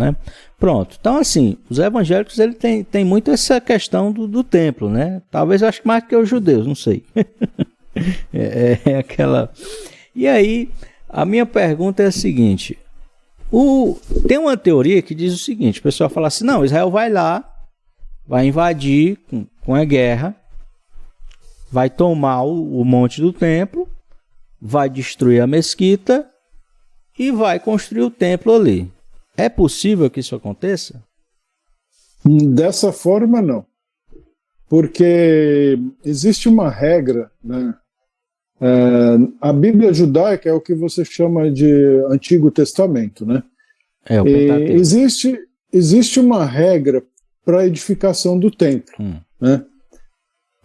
né? Pronto. Então, assim, os evangélicos ele tem muito essa questão do templo, né? Talvez acho que mais que os judeus, não sei. é aquela... E aí, a minha pergunta é a seguinte. Tem uma teoria que diz o seguinte, o pessoal fala assim, não, Israel vai lá, vai invadir com a guerra, vai tomar o monte do templo, vai destruir a mesquita e vai construir o templo ali. É possível que isso aconteça? Dessa forma, não. Porque existe uma regra, né? A Bíblia judaica é o que você chama de Antigo Testamento, né? O Pentateuco. Existe uma regra para a edificação do templo, né?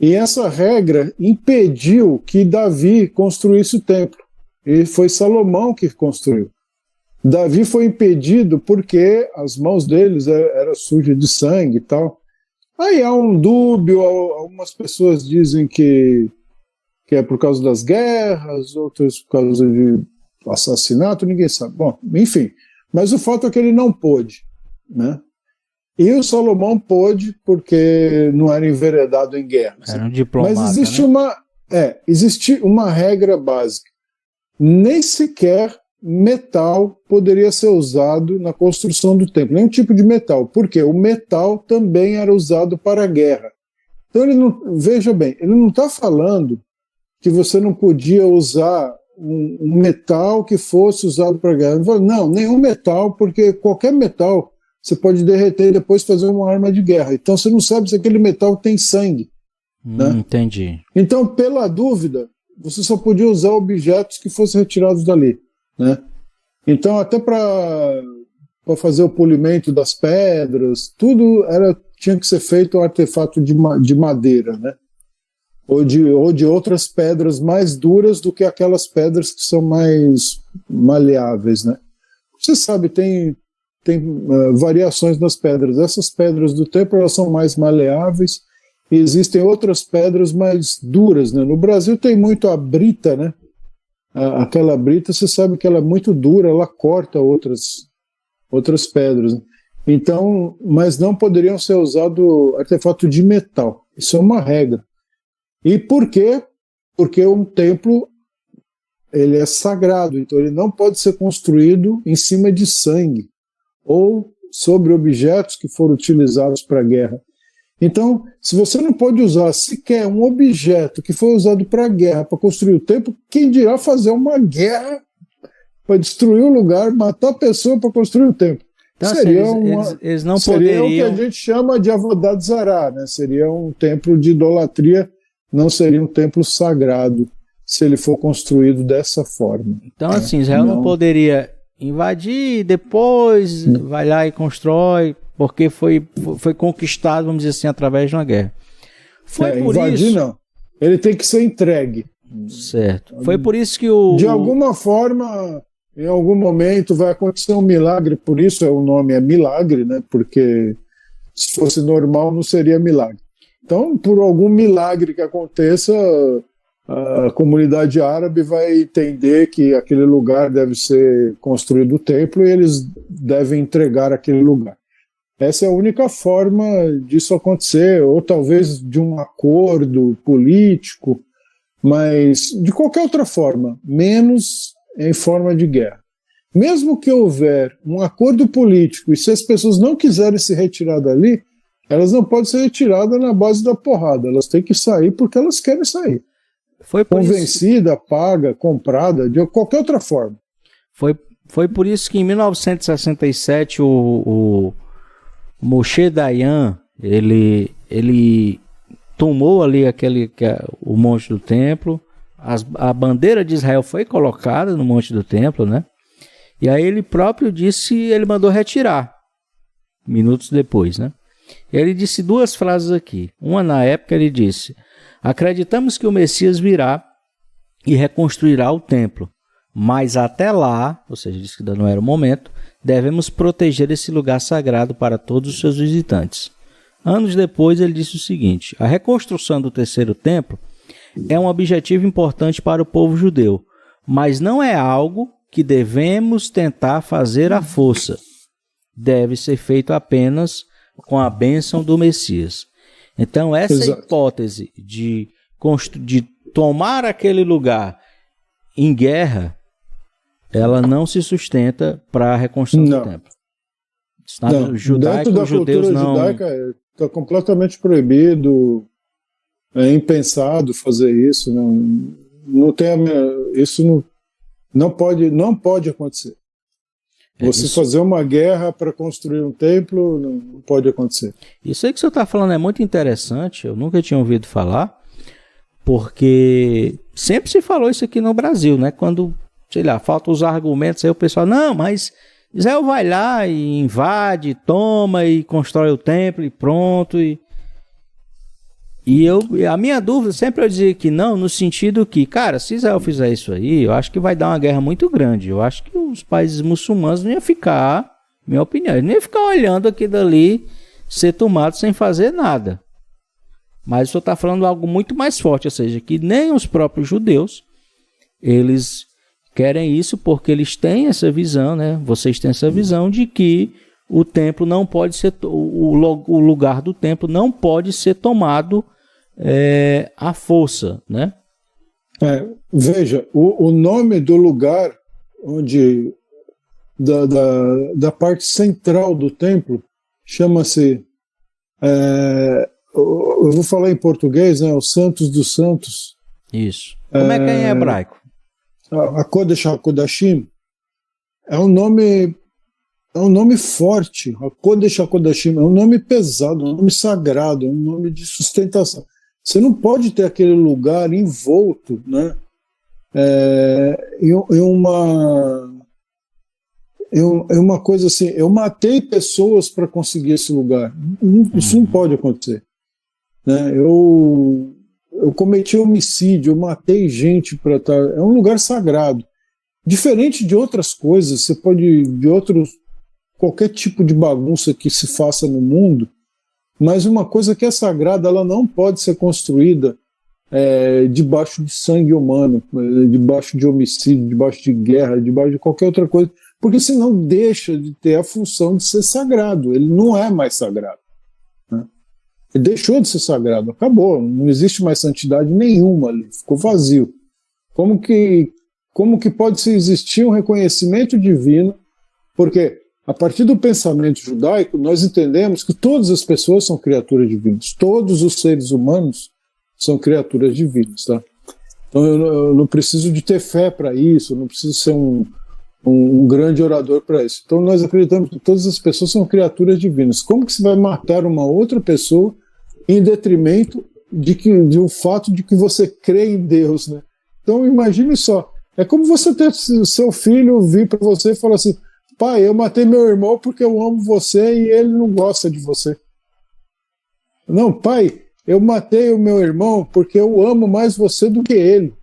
E essa regra impediu que Davi construísse o templo. E foi Salomão que construiu. Davi foi impedido porque as mãos deles eram sujas de sangue e tal. Aí há um dúbio, algumas pessoas dizem que é por causa das guerras, outras por causa de assassinato, ninguém sabe. Bom, enfim, mas o fato é que ele não pôde, né? E o Salomão pôde porque não era enveredado em guerra. Era um diplomata, mas existe, né? Existe uma regra básica. Nem sequer metal poderia ser usado na construção do templo, nenhum tipo de metal, porque o metal também era usado para a guerra. Então ele não, veja bem, ele não está falando que você não podia usar um metal que fosse usado para a guerra. Não, nenhum metal, porque qualquer metal você pode derreter e depois fazer uma arma de guerra. Então você não sabe se aquele metal tem sangue. Né? Entendi. Então, pela dúvida, você só podia usar objetos que fossem retirados dali. Né? Então, até para fazer o polimento das pedras, tudo tinha que ser feito um artefato de madeira, né? ou de outras pedras mais duras do que aquelas pedras que são mais maleáveis. Né? Você sabe, tem variações nas pedras. Essas pedras do templo elas são mais maleáveis e existem outras pedras mais duras. Né? No Brasil tem muito a brita, né? Aquela brita, você sabe que ela é muito dura, ela corta outras pedras. Né? Então, mas não poderiam ser usados artefatos de metal. Isso é uma regra. E por quê? Porque um templo ele é sagrado, então ele não pode ser construído em cima de sangue ou sobre objetos que foram utilizados para a guerra. Então, se você não pode usar sequer um objeto que foi usado para a guerra, para construir o templo, quem dirá fazer uma guerra para destruir o lugar, matar a pessoa para construir o templo? Então, seria eles não seria poderiam... o que a gente chama de Avodat Zará, né? Seria um templo de idolatria, não seria um templo sagrado se ele for construído dessa forma. Então, assim, Israel não poderia invadir, depois vai lá e constrói, porque foi conquistado, vamos dizer assim, através de uma guerra. Invadir não. Ele tem que ser entregue. Certo. Foi por isso que de alguma forma, em algum momento vai acontecer um milagre, por isso o nome é milagre, né? Porque se fosse normal não seria milagre. Então, por algum milagre que aconteça, a comunidade árabe vai entender que aquele lugar deve ser construído o templo e eles devem entregar aquele lugar. Essa é a única forma disso acontecer, ou talvez de um acordo político, mas de qualquer outra forma, menos em forma de guerra. Mesmo que houver um acordo político e se as pessoas não quiserem se retirar dali, elas não podem ser retiradas na base da porrada, elas têm que sair porque elas querem sair. Convencida, paga, comprada, de qualquer outra forma. Foi por isso que em 1967 o Moshe Dayan, ele tomou ali o monte do templo, a bandeira de Israel foi colocada no monte do templo, né? E aí ele próprio ele mandou retirar, minutos depois, né? E ele disse duas frases aqui. Uma na época ele disse: acreditamos que o Messias virá e reconstruirá o templo, mas até lá, ou seja, disse que ainda não era o momento, devemos proteger esse lugar sagrado para todos os seus visitantes. Anos depois ele disse o seguinte: a reconstrução do terceiro templo é um objetivo importante para o povo judeu, mas não é algo que devemos tentar fazer à força. deve ser feito apenas com a bênção do Messias. Então, essa Exato. hipótese de tomar aquele lugar em guerra, ela não se sustenta para a reconstrução do templo. Não. Judaico, Dentro da os judeus cultura não... judaica está completamente proibido, é impensado fazer isso. Não tem isso não pode acontecer. Você fazer uma guerra para construir um templo não pode acontecer. Isso aí que você está falando é muito interessante, eu nunca tinha ouvido falar, porque sempre se falou isso aqui no Brasil, né? Quando, sei lá, faltam os argumentos, aí o pessoal, não, mas Israel vai lá e invade, toma e constrói o templo e pronto. E a minha dúvida, sempre eu dizia que não, no sentido que, cara, se Israel fizer isso aí, eu acho que vai dar uma guerra muito grande. Eu acho que os países muçulmanos não iam ficar, minha opinião, não iam ficar olhando aqui dali ser tomado sem fazer nada. Mas o senhor está falando algo muito mais forte, ou seja, que nem os próprios judeus, eles querem isso porque eles têm essa visão, né? Vocês têm essa visão de que o templo não pode ser, o lugar do templo não pode ser tomado à força, né? Veja, o nome do lugar onde da parte central do templo chama-se, eu vou falar em português, né? O Santos dos Santos. Isso. Como é que é em hebraico? A Kodesh HaKodashim é um nome forte. A Kodesh HaKodashim é um nome pesado, um nome sagrado, um nome de sustentação. Você não pode ter aquele lugar envolto, né, em uma coisa assim. Eu matei pessoas para conseguir esse lugar. Isso não pode acontecer, né? Eu cometi homicídio, eu matei gente para estar. É um lugar sagrado. Diferente de outras coisas, você pode, qualquer tipo de bagunça que se faça no mundo, mas uma coisa que é sagrada, ela não pode ser construída debaixo de sangue humano, debaixo de homicídio, debaixo de guerra, debaixo de qualquer outra coisa, porque senão deixa de ter a função de ser sagrado. Ele não é mais sagrado, né? Ele deixou de ser sagrado, acabou, não existe mais santidade nenhuma ali, ficou vazio. Como que pode existir um reconhecimento divino? Porque a partir do pensamento judaico, nós entendemos que todas as pessoas são criaturas divinas, todos os seres humanos são criaturas divinas, tá? Então eu não preciso de ter fé para isso, eu não preciso ser um grande orador para isso. Então nós acreditamos que todas as pessoas são criaturas divinas. Como que você vai matar uma outra pessoa em detrimento de um fato de que você crê em Deus, né? Então imagine só, é como você ter seu filho vir para você e falar assim: pai, eu matei meu irmão porque eu amo você e ele não gosta de você. Não, pai, eu matei o meu irmão porque eu amo mais você do que ele,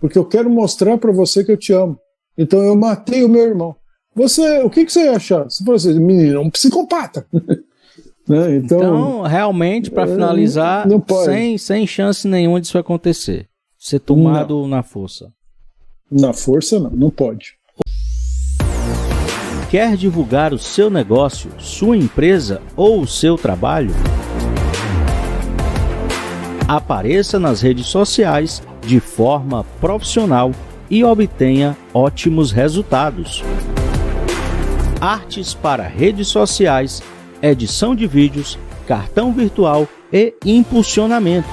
porque eu quero mostrar para você que eu te amo. Então eu matei o meu irmão. O que você ia achar? Você falou assim: menino, um psicopata. Né? Então, realmente, para finalizar, sem chance nenhuma disso acontecer. Ser tomado na força. Na força não pode. Quer divulgar o seu negócio, sua empresa ou o seu trabalho? Apareça nas redes sociais de forma profissional e obtenha ótimos resultados. Artes para redes sociais, edição de vídeos, cartão virtual e impulsionamentos.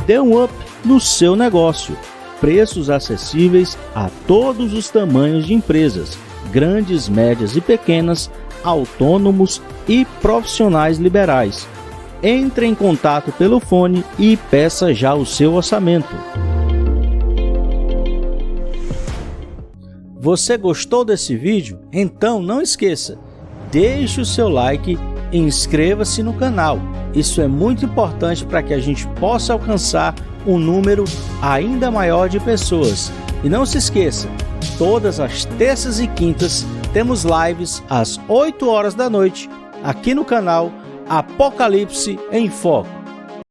Dê um up no seu negócio. Preços acessíveis a todos os tamanhos de empresas, grandes, médias e pequenas, autônomos e profissionais liberais. Entre em contato pelo fone e peça já o seu orçamento. Você gostou desse vídeo? Então não esqueça, deixe o seu like e inscreva-se no canal. Isso é muito importante para que a gente possa alcançar um número ainda maior de pessoas. E não se esqueça, todas as terças e quintas temos lives às 8 horas da noite aqui no canal Apocalipse em Foco.